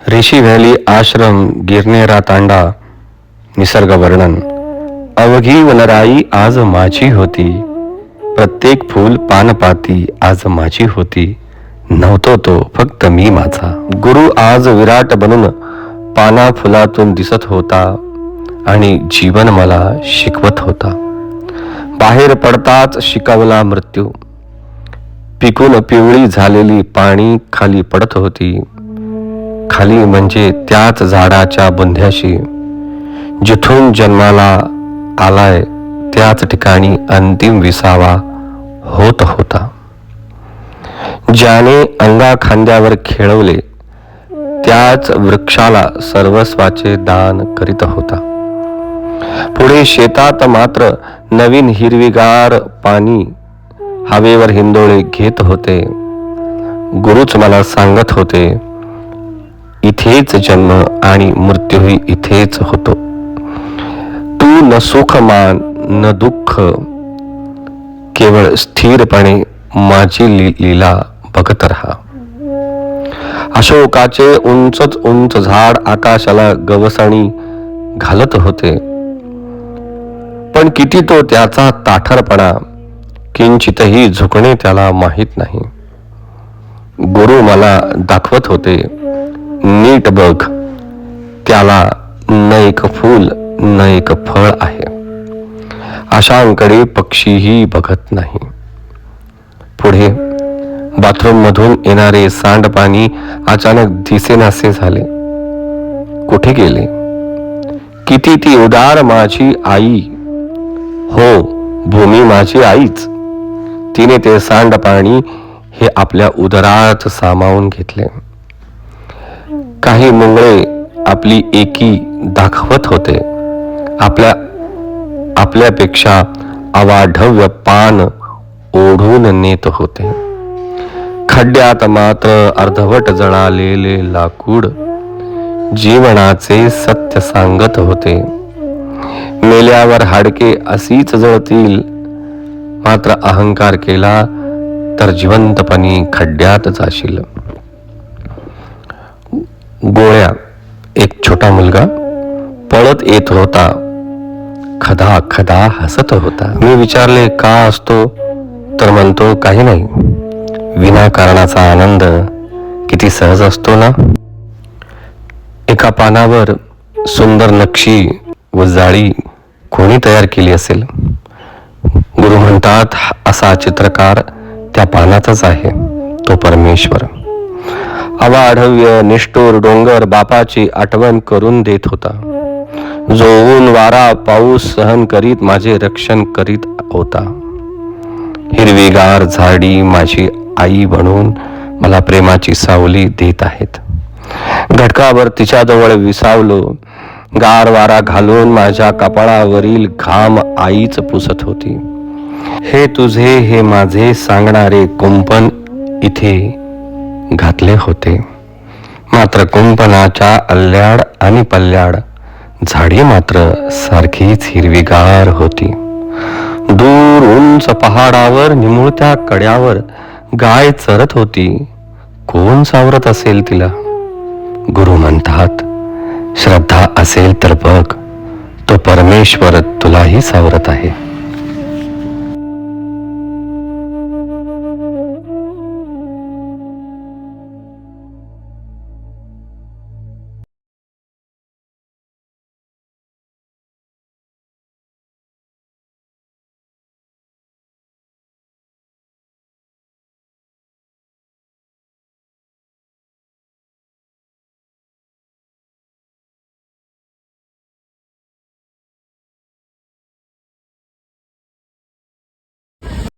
ऋषी valley आश्रम गिरनेरा तांडा निसर्ग वर्णन. अवघी वनराई आज माझी होती, प्रत्येक फूल पानपाती आज माझी होती. नव्हतो तो फक्त मी माझा. गुरु आज विराट बनून पाना फुलातून दिसत होता आणि जीवन मला शिकवत होता. बाहेर पडताच शिकवला मृत्यू. पिकून पिवळी झालेली पाणी खाली पडत होती. खाली म्हणजे त्याच झाडाच्या बुंध्याशी. जिथून जन्माला आलाय त्याच ठिकाणी अंतिम विसावा होत होता. ज्याने अंगा खांद्यावर खेळवले त्याच वृक्षाला सर्वस्वाचे दान करीत होता. पुढे शेतात मात्र नवीन हिरवीगार पाणी हवेवर हिंदोळे घेत होते. गुरुच मला सांगत होते, इथेच जन्म आणि मृत्यूही इथेच होतो. तू न सुख मान न दुःख, केवळ स्थिरपणे माझी लीला बघत राहा. अशोकाचे उंचच उंच झाड आकाशाला गवसणी घालत होते, पण किती तो त्याचा ताठरपणा, किंचितही झुकणे त्याला माहीत नाही. गुरु मला दाखवत होते, नीट बघ, त्याला न एक फूल न एक फळ आहे. अशांकडे पक्षीही बघत नाही. पुढे बाथरूम मधून येणारे सांडपाणी अचानक दिसेनासे झाले. कुठे गेले? किती ती उदार माझी आई. हो, भूमी माझी आईच. तिने ते सांडपाणी हे आपल्या उदरात सामावून घेतले. काही मुंगळे आपली एकी दाखवत होते. आपल्यापेक्षा अवाढव्य पान ओढून नेत होते. खड्ड्यात मात्र अर्धवट जळालेले लाकूड जीवनाचे सत्य सांगत होते. मेल्यावर हाडके अशीच जळतील, मात्र अहंकार केला तर जिवंतपणी खड्ड्यात जाशील. गोळ्या एक छोटा मुलगा पळत येत होता. खदा खदा हसत होता. मी विचारले, का असतो? तर म्हणतो, काही नाही, विनाकारणाचा आनंद किती सहज असतो ना. एका पानावर सुंदर नक्षी व जाळी कोणी तयार केली असेल? गुरु म्हणतात, असा चित्रकार त्या पानाचाच आहे, तो परमेश्वर. अवाढव्य निष्ठुर डोंगर बापाची आठवण करून देत होता, जो ऊन वारा पाऊस सहन करीत माझे रक्षण करीत होता. हिरवीगार झाडी माझी आई बनून मला प्रेमाची सावली देत आहेत. घटकावर तिच्याजवळ विसावलो. गार वारा घालून माझ्या कपाळावरील घाम आईच पुसत होती. हे तुझे हे माझे सांगणारे कुंपण इथे घातले होते, मात्र कुंपणाच्या अल्ल्याड आणि पल्ल्याड झाडी मात्र सारखीच हिरवीगार होती. दूर उंच पहाडावर निमुळत्या कड्यावर गाय चरत होती. कोण सावरत असेल तिला? गुरु म्हणतात, श्रद्धा असेल तर बघ, तो परमेश्वर तुलाही सावरत आहे.